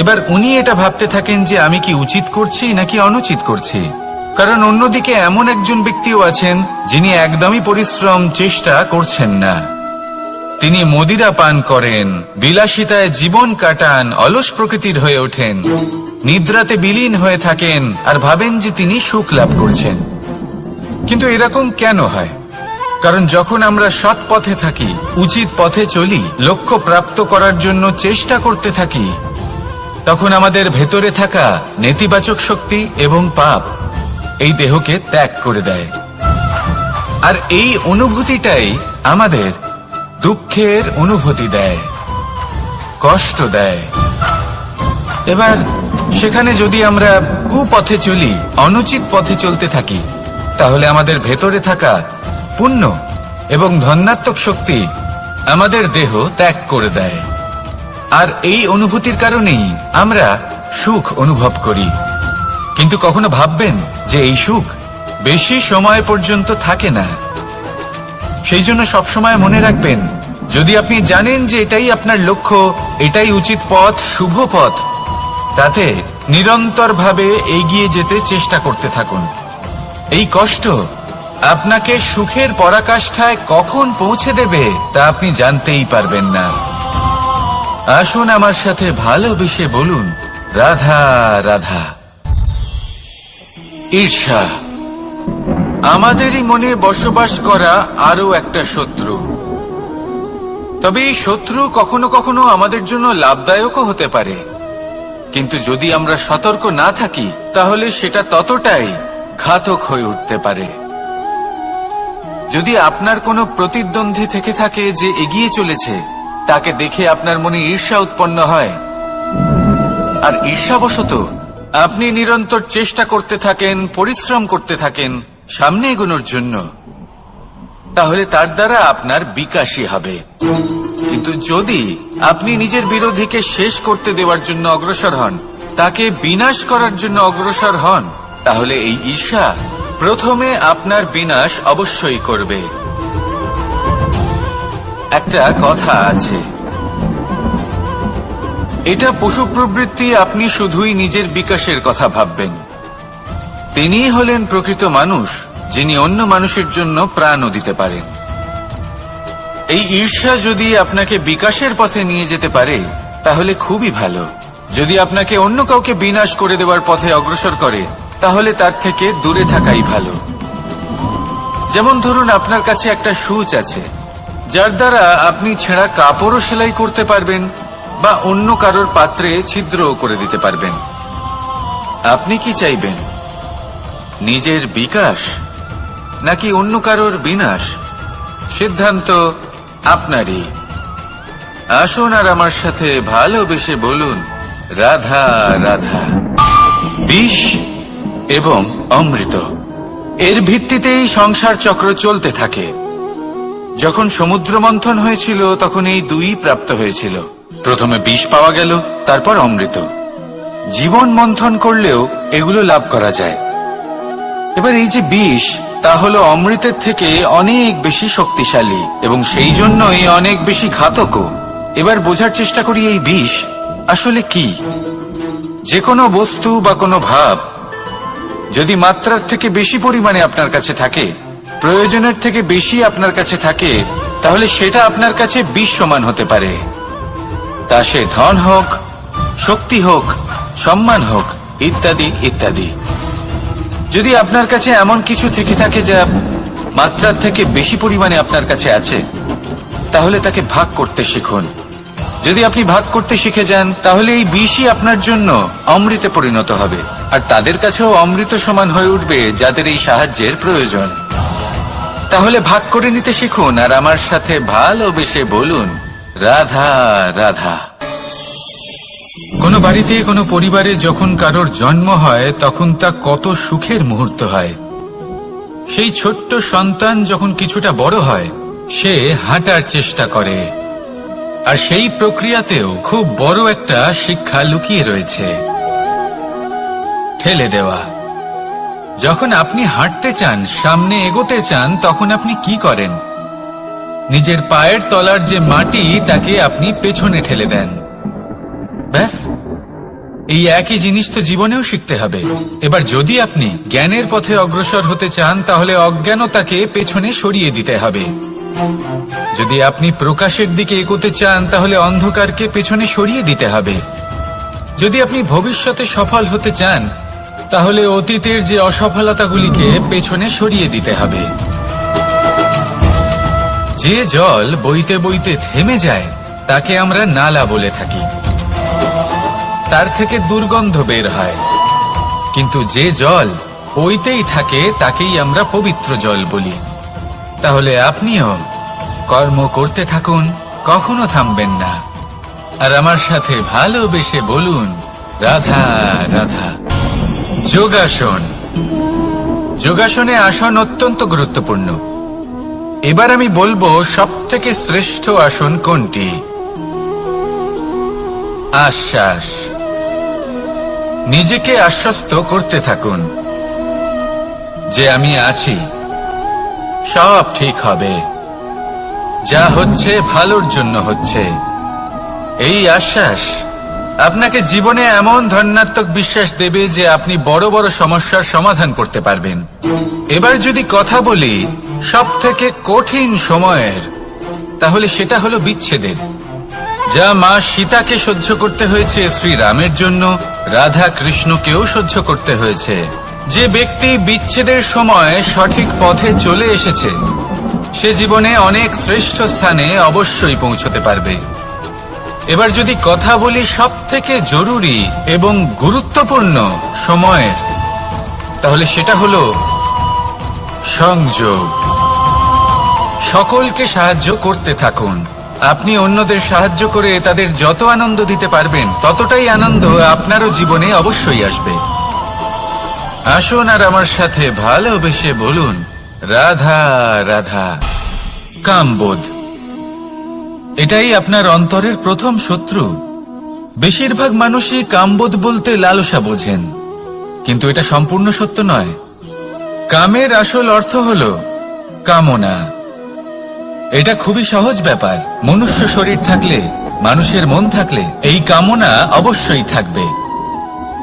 Speaker 1: এবার উনি এটা ভাবতে থাকেন যে আমি কি উচিত করছি নাকি অনুচিত করছি। কারণ অন্যদিকে এমন একজন ব্যক্তিও আছেন যিনি একদমই পরিশ্রম, চেষ্টা করছেন না। তিনি মদিরা পান করেন, বিলাসিতায় জীবন কাটান, অলস প্রকৃতির হয়ে ওঠেন, নিদ্রাতে বিলীন হয়ে থাকেন আর ভাবেন যে তিনি সুখ লাভ করছেন। কিন্তু এরকম কেন হয়? কারণ যখন আমরা সৎ পথে থাকি, উচিত পথে চলি, লক্ষ্য প্রাপ্ত করার জন্য চেষ্টা করতে থাকি, তখন আমাদের ভেতরে থাকা নেতিবাচক শক্তি এবং পাপ এই দেহকে ত্যাগ করে দেয়। আর এই অনুভূতিটাই আমাদের দুঃখের অনুভূতি দেয়, কষ্ট দেয়। এবার সেখানে যদি আমরা কুপথে চলি, অনুচিত পথে চলতে থাকি, তাহলে আমাদের ভেতরে থাকা পুণ্য এবং ধনাত্মক শক্তি আমাদের দেহ ত্যাগ করে দেয়। আর এই অনুভূতির কারণেই আমরা সুখ অনুভব করি। কিন্তু কখনো ভাববেন যে এই সুখ বেশি সময় পর্যন্ত থাকে না। সেই জন্য সবসময় মনে রাখবেন, যদি আপনি জানেন যে এটাই আপনার লক্ষ্য, এটাই উচিত পথ, শুভ পথ, তাতে নিরন্তরভাবে এগিয়ে যেতে চেষ্টা করতে থাকুন। এই কষ্ট আপনাকে সুখের পরাকাষ্ঠায় কখন পৌঁছে দেবে তা আপনি জানতেই পারবেন না। আসুন আমার সাথে ভালোবেসে বলুন, রাধা রাধা। ঈর্ষা আমাদেরই মনে বসবাস করা আরো একটা শত্রু। তবে এই শত্রু কখনো কখনো আমাদের জন্য লাভদায়কও হতে পারে, কিন্তু যদি আমরা সতর্ক না থাকি তাহলে সেটা ততটাই ঘাতক হয়ে উঠতে পারে। যদি আপনার কোনো প্রতিদ্বন্দ্বী থেকে থাকে যে এগিয়ে চলেছে, তাকে দেখে আপনার মনে ঈর্ষা উৎপন্ন হয়, আর ঈর্ষাবশত আপনি নিরন্তর চেষ্টা করতে থাকেন, পরিশ্রম করতে থাকেন সামনে এগোনোর জন্য, তাহলে তার দ্বারা আপনার বিকাশই হবে। কিন্তু যদি আপনি নিজের বিরোধীকে শেষ করতে দেওয়ার জন্য অগ্রসর হন, তাকে বিনাশ করার জন্য অগ্রসর হন, তাহলে এই ঈর্ষা প্রথমে আপনার বিনাশ অবশ্যই করবে। একটা কথা আছে, এটা পশু প্রবৃত্তি, আপনি শুধুই নিজের বিকাশের কথা ভাববেন। তিনিই হলেন প্রকৃত মানুষ, যিনি অন্য মানুষের জন্য প্রাণও দিতে পারেন। এই ঈর্ষা যদি আপনাকে বিকাশের পথে নিয়ে যেতে পারে তাহলে খুবই ভালো। যদি আপনাকে অন্য কাউকে বিনাশ করে দেওয়ার পথে অগ্রসর করে তাহলে তার থেকে দূরে থাকাই ভালো। যেমন ধরুন, আপনার কাছে একটা সূচ আছে যার দ্বারা আপনি ছেঁড়া কাপড়ও সেলাই করতে পারবেন বা অন্য কারোর পাত্রে ছিদ্রও করে দিতে পারবেন। আপনি কি চাইবেন, নিজের বিকাশ নাকি অন্য কারোর বিনাশ? সিদ্ধান্ত আপনারই। আসুন আর আমার সাথে ভালোবেসে বলুন, রাধা রাধা। বিষ এবং অমৃত, এর ভিত্তিতেই সংসার চক্র চলতে থাকে। যখন সমুদ্র মন্থন হয়েছিল তখন এই দুই প্রাপ্ত হয়েছিল। প্রথমে বিষ পাওয়া গেল, তারপর অমৃত। জীবন মন্থন করলেও এগুলো লাভ করা যায়। এবার এই যে বিষ, তা হলো অমৃতের থেকে অনেক বেশি শক্তিশালী এবং সেই জন্যই অনেক বেশি ঘাতকও। এবার বোঝার চেষ্টা করি এই বিষ আসলে কি। যে কোনো বস্তু বা কোনো ভাব যদি মাত্রার থেকে বেশি পরিমাণে আপনার কাছে থাকে, প্রয়োজনের থেকে বেশি আপনার কাছে থাকে, তাহলে সেটা আপনার কাছে বিষ সমান হতে পারে। তা সে ধন হোক, শক্তি হোক, সম্মান হোক, ইত্যাদি ইত্যাদি। যদি আপনার কাছে এমন কিছু থেকে থাকে যা মাত্রার থেকে বেশি পরিমাণে আপনার কাছে আছে, তাহলে তাকে ভাগ করতে শিখুন। যদি আপনি ভাগ করতে শিখে যান তাহলে এই বিষই আপনার জন্য অমৃতে পরিণত হবে, আর তাদের কাছেও অমৃত সমান হয়ে উঠবে যাদের এই সাহায্যের প্রয়োজন। তাহলে ভাগ করে নিতে শিখুন আর আমার সাথে ভালোবেসে বলুন, রাধা রাধা। কোনো বাড়িতে, কোনো পরিবারে যখন কারোর জন্ম হয় তখন তা কত সুখের মুহূর্ত হয়। সেই ছোট্ট সন্তান যখন কিছুটা বড় হয়, সে হাঁটার চেষ্টা করে, আর সেই প্রক্রিয়াতেও খুব বড় একটা শিক্ষা লুকিয়ে রয়েছে, ঠেলে দেওয়া। যখন আপনি হাঁটতে চান, সামনে এগোতে চান, তখন আপনি কি করেন? নিজের পায়ের তলার যে মাটি তাকে আপনি পেছনে ঠেলে দেন। ব্যাস, এই একই জিনিস তো জীবনেও শিখতে হবে। এবার যদি আপনি জ্ঞানের পথে অগ্রসর হতে চান তাহলে অজ্ঞানতাকে পেছনে সরিয়ে দিতে হবে। যদি আপনি প্রকাশের দিকে এগোতে চান তাহলে অন্ধকারকে পেছনে সরিয়ে দিতে হবে। যদি আপনি ভবিষ্যতে সফল হতে চান তাহলে অতীতের যে অসফলতাগুলিকে পেছনে সরিয়ে দিতে হবে। যে জল বইতে বইতে থেমে যায় তাকে আমরা নালা বলে থাকি, তার থেকে দুর্গন্ধ বের হয়। কিন্তু যে জল বইতেই থাকে তাকেই আমরা পবিত্র জল বলি। তাহলে আপনিও কর্ম করতে থাকুন, কখনো থামবেন না, আর আমার সাথে ভালোবেসে বলুন, রাধা রাধা। যোগাসন। যোগাসনে আসন অত্যন্ত গুরুত্বপূর্ণ। এবার আমি বলবো সবথেকে শ্রেষ্ঠ আসন কোনটি। আশ্বাস। নিজেকে আশ্বস্ত করতে থাকুন যে আমি আছি, সব ঠিক হবে, যা হচ্ছে ভালোর জন্য হচ্ছে। এই আশ্বাস আপনাকে জীবনে এমন ধনাত্মক বিশ্বাস দেবে যে আপনি বড় বড় সমস্যার সমাধান করতে পারবেন। এবার যদি কথা বলি সবথেকে কঠিন সময়ের, তাহলে সেটা হলো বিচ্ছেদের, যা মা সীতাকে সহ্য করতে হয়েছে শ্রীরামের জন্য, রাধা কৃষ্ণকেও সহ্য করতে হয়েছে। যে ব্যক্তি বিচ্ছেদের সময় সঠিক পথে চলে এসেছে সে জীবনে অনেক শ্রেষ্ঠ স্থানে অবশ্যই পৌঁছতে পারবে। এবার যদি কথা বলি সবথেকে জরুরি এবং গুরুত্বপূর্ণ সময়ের, তাহলে সেটা হলো সংযোগ। সকলকে সাহায্য করতে থাকুন। আপনি অন্যদের সাহায্য করে তাদের যত আনন্দ দিতে পারবেন ততটাই আনন্দ আপনারও জীবনে অবশ্যই আসবে। আসুন আর আমার সাথে ভালোবেসে বলুন, রাধা রাধা। কামবোধ, এটাই আপনার অন্তরের প্রথম শত্রু। বেশিরভাগ মানুষই কামবোধ বলতে লালসা বোঝেন, কিন্তু এটা সম্পূর্ণ সত্য নয়। কামের আসল অর্থ হল কামনা। এটা খুবই সহজ ব্যাপার। মনুষ্য শরীর থাকলে, মানুষের মন থাকলে এই কামনা অবশ্যই থাকবে।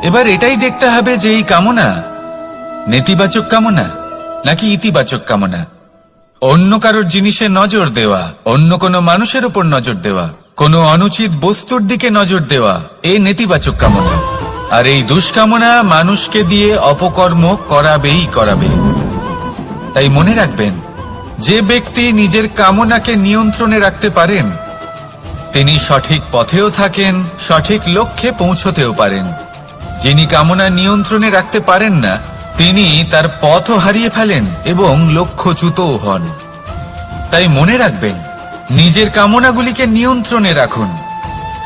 Speaker 1: এবার এটাই দেখতে হবে যে এই কামনা নেতিবাচক কামনা নাকি ইতিবাচক কামনা। অন্য কারোর জিনিসে নজর দেওয়া, অন্য কোনো মানুষের উপর নজর দেওয়া, কোনো অনুচিত বস্তুর দিকে নজর দেওয়া, এই নেতিবাচক কামনা। আর এই দুষ্কামনা মানুষকে দিয়ে অপকর্ম করাবেই করাবে। তাই মনে রাখবেন, যে ব্যক্তি নিজের কামনাকে নিয়ন্ত্রণে রাখতে পারেন তিনি সঠিক পথেও থাকেন, সঠিক লক্ষ্যে পৌঁছতেও পারেন। যিনি কামনা নিয়ন্ত্রণে রাখতে পারেন না তিনি তার পথও হারিয়ে ফেলেন এবং লক্ষ্যচ্যুতও হন। তাই মনে রাখবেন, নিজের কামনাগুলিকে নিয়ন্ত্রণে রাখুন।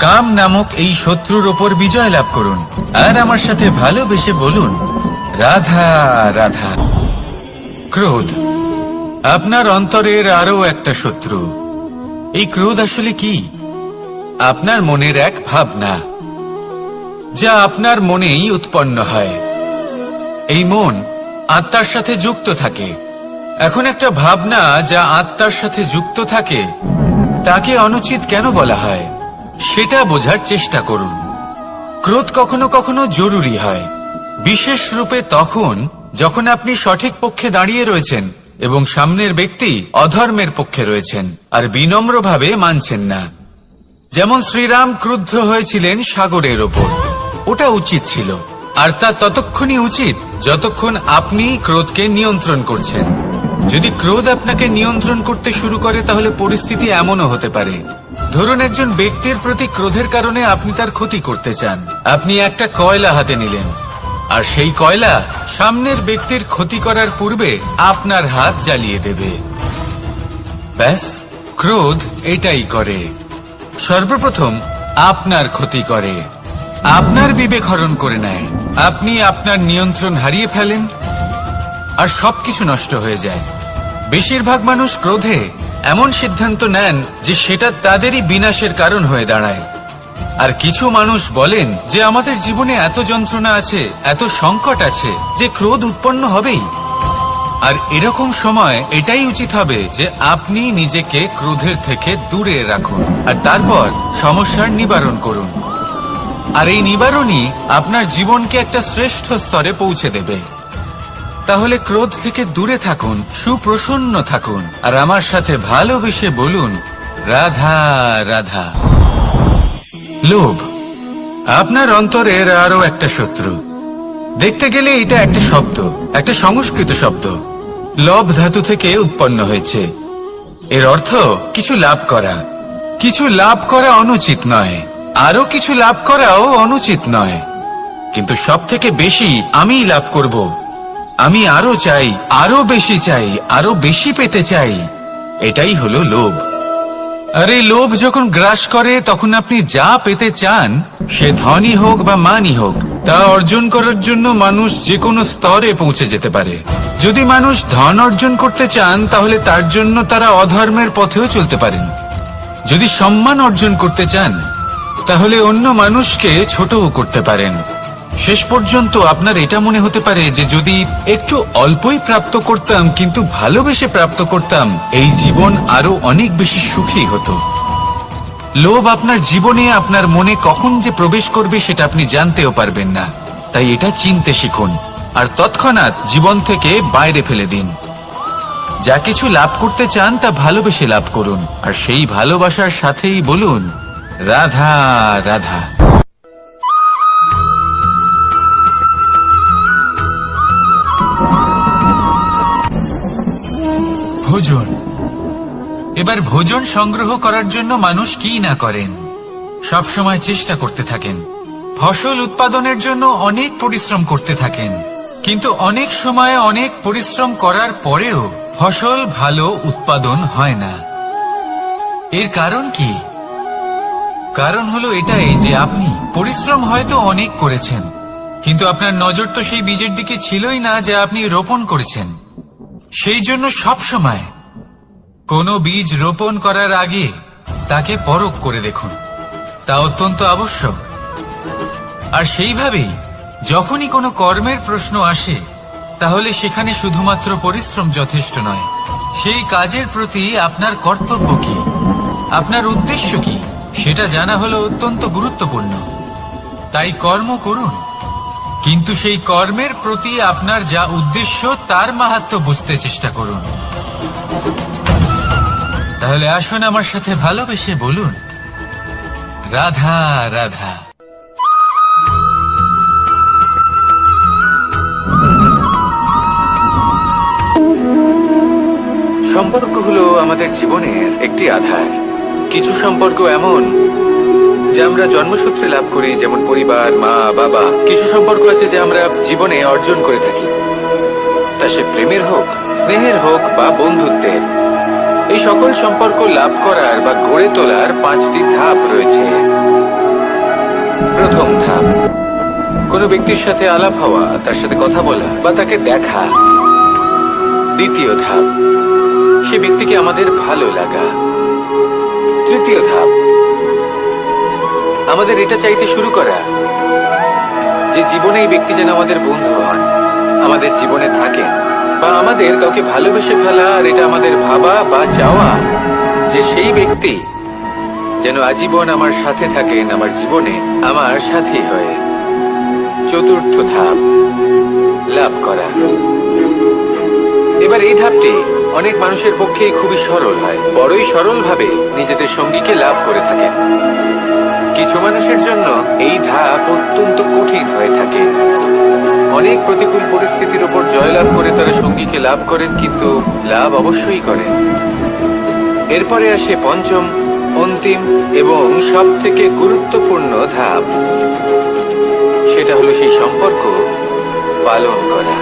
Speaker 1: কাম নামক এই শত্রুর ওপর বিজয় লাভ করুন। আর আমার সাথে ভালোবেসে বলুন, রাধা রাধা। ক্রোধ, আপনার অন্তরের আরো একটা শত্রু। এই ক্রোধ আসলে কি? আপনার মনের এক ভাবনা, যা আপনার মনেই উৎপন্ন হয়। এই মন আত্মার সাথে যুক্ত থাকে। এখন একটা ভাবনা যা আত্মার সাথে যুক্ত থাকে তাকে অনুচিত কেন বলা হয় সেটা বোঝার চেষ্টা করুন। ক্রোধ কখনো কখনো জরুরি হয়, বিশেষ রূপে তখন যখন আপনি সঠিক পক্ষে দাঁড়িয়ে রয়েছেন এবং সামনের ব্যক্তি অধর্মের পক্ষে রয়েছেন আর বিনম্রভাবে মানছেন না। যেমন শ্রীরাম ক্রুদ্ধ হয়েছিলেন সাগরের ওপর। ওটা উচিত ছিল, আর তা ততক্ষণই উচিত যতক্ষণ আপনি ক্রোধকে নিয়ন্ত্রণ করছেন। যদি ক্রোধ আপনাকে নিয়ন্ত্রণ করতে শুরু করে তাহলে পরিস্থিতি এমনও হতে পারে, ধরুন একজন ব্যক্তির প্রতি ক্রোধের কারণে আপনি তার ক্ষতি করতে চান। আপনি একটা কয়লা হাতে নিলেন আর সেই কয়লা সামনের ব্যক্তির ক্ষতি করার পূর্বে আপনার হাত জ্বালিয়ে দেবে। ব্যাস, ক্রোধ এটাই করে। সর্বপ্রথম আপনার ক্ষতি করে, আপনার বিবেক হরণ করে নেয়। আপনি আপনার নিয়ন্ত্রণ হারিয়ে ফেলেন আর সবকিছু নষ্ট হয়ে যায়। বেশিরভাগ মানুষ ক্রোধে এমন সিদ্ধান্ত নেন যে সেটা তাদেরই বিনাশের কারণ হয়ে দাঁড়ায়। আর কিছু মানুষ বলেন যে আমাদের জীবনে এত যন্ত্রণা আছে, এত সংকট আছে যে ক্রোধ উৎপন্ন হবেই। আর এরকম সময় এটাই উচিত হবে যে আপনি নিজেকে ক্রোধের থেকে দূরে রাখুন আর তারপর সমস্যার নিবারণ করুন। আর এই নিবারণই আপনার জীবনকে একটা শ্রেষ্ঠ স্তরে পৌঁছে দেবে। তাহলে ক্রোধ থেকে দূরে থাকুন, সুপ্রসন্ন থাকুন, আর আমার সাথে ভালোবেসে বলুন, রাধা রাধা। লোভ, আপনার অন্তরের আরো একটা শত্রু। দেখতে গেলে এটা একটা শব্দ, একটা সংস্কৃত শব্দ। লব ধাতু থেকে উৎপন্ন হয়েছে। এর অর্থ কিছু লাভ করা। কিছু লাভ করা অনুচিত নয়, আরো কিছু লাভ করাও অনুচিত নয়, কিন্তু সব থেকে বেশি আমি লাভ করব। আমি আরো চাই, আরো বেশি চাই, আরো বেশি পেতে চাই। এটাই হলো লোভ। আর এই লোভ যখন গ্রাস করে তখন আপনি যা পেতে চান, সে ধনই হোক বা মানই হোক, তা অর্জন করার জন্য মানুষ যে কোনো স্তরে পৌঁছে যেতে পারে। যদি মানুষ ধন অর্জন করতে চান তাহলে তার জন্য তারা অধর্মের পথেও চলতে পারেন। যদি সম্মান অর্জন করতে চান তাহলে অন্য মানুষকে ছোটও করতে পারেন। শেষ পর্যন্ত আপনার এটা মনে হতে পারে যে যদি একটু অল্পই প্রাপ্ত করতাম কিন্তু ভালোবেসে প্রাপ্ত করতাম, এই জীবন আরো অনেক বেশি সুখী হতো। লোভ আপনার জীবনে, আপনার মনে কখন যে প্রবেশ করবে সেটা আপনি জানতেও পারবেন না। তাই এটা চিনতে শিখুন আর তৎক্ষণাৎ জীবন থেকে বাইরে ফেলে দিন। যা কিছু লাভ করতে চান তা ভালোবেসে লাভ করুন, আর সেই ভালোবাসার সাথেই বলুন, রাধা রাধা। ভোজন, এবার ভোজন সংগ্রহ করার জন্য মানুষ কি না করেন, সব সময় চেষ্টা করতে থাকেন। ফসল উৎপাদনের জন্য অনেক পরিশ্রম করতে থাকেন, কিন্তু অনেক সময় অনেক পরিশ্রম করার পরেও ফসল ভালো উৎপাদন হয় না। এর কারণ কি? কারণ হলো এটাই যে আপনি পরিশ্রম হয়তো অনেক করেছেন, কিন্তু আপনার নজর তো সেই বীজের দিকে ছিলই না যা আপনি রোপণ করেছেন। সেই জন্য সব সময় কোনো বীজ রোপণ করার আগে তাকে পরখ করে দেখুন, তা অত্যন্ত আবশ্যক। আর সেইভাবেই যখনই কোনো কর্মের প্রশ্ন আসে, তাহলে সেখানে শুধুমাত্র পরিশ্রম যথেষ্ট নয়, সেই কাজের প্রতি আপনার কর্তব্য কি, আপনার উদ্দেশ্য কি, সেটা জানা হলো অত্যন্ত গুরুত্বপূর্ণ। তাই কর্ম করুন, কিন্তু সেই কর্মের প্রতি আপনার যা উদ্দেশ্য তার মাহাত্ম্য বুঝতে চেষ্টা করুন। তাহলে আসুন আমার সাথে ভালোবেসে বলুন, রাধা রাধা। সম্পর্ক হলো আমাদের জীবনের একটি আধার। কিছু সম্পর্ক এমন যে আমরা জন্মসূত্রে লাভ করি, যেমন পরিবার, মা, বাবা। কিছু সম্পর্ক আছে যে আমরা জীবনে অর্জন করে থাকি, তা সে প্রেমের হোক, স্নেহের হোক বা বন্ধুত্বের। এই সকল সম্পর্ক লাভ করার বা গড়ে তোলার 5টি ধাপ রয়েছে। প্রথম ধাপ, কোনো ব্যক্তির সাথে আলাপ হওয়া, তার সাথে কথা বলা বা তাকে দেখা। দ্বিতীয় ধাপ, সে ব্যক্তিকে আমাদের ভালো লাগা। তৃতীয় ধাপ, আমাদের এটা চাইতে শুরু করা যে জীবনে এই ব্যক্তি যেন আমাদের বন্ধু হন, আমাদের জীবনে থাকেন, বা আমাদের কাউকে ভালোবেসে ফেলা। আর এটা আমাদের ভাবা বা চাওয়া যে সেই ব্যক্তি যেন আজীবন আমার সাথে থাকেন, আমার জীবনে আমার সাথী হয়ে। চতুর্থ ধাপ, লাভ করা। এবার এই ধাপটি অনেক মানুষের পক্ষেই খুবই সরল হয়, বড়ই সরল ভাবে নিজেদের সঙ্গীকে লাভ করে থাকেন। কিছু মানুষের জন্য এই ধাপ অত্যন্ত কঠিন হয়ে থাকে। অনেক প্রতিকূল পরিস্থিতির উপর জয়লাভ করে তারা সঙ্গীকে লাভ করেন, কিন্তু লাভ অবশ্যই করেন। এরপরে আসে পঞ্চম, অন্তিম এবং সব থেকে গুরুত্বপূর্ণ ধাপ। সেটা হলো সেই সম্পর্ক পালন করা।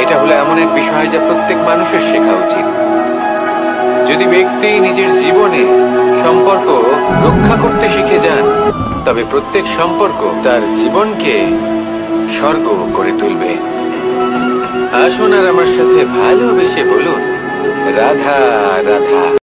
Speaker 1: এটা হলো এমন এক বিষয় যা প্রত্যেক মানুষের শেখা উচিত। যদি ব্যক্তি নিজের জীবনে সম্পর্ক রক্ষা করতে শিখে যান, তবে প্রত্যেক সম্পর্ক তার জীবনকে স্বর্গ করে তুলবে। আসুন আর আমার সাথে ভালোবেসে বলুন, রাধা রাধা।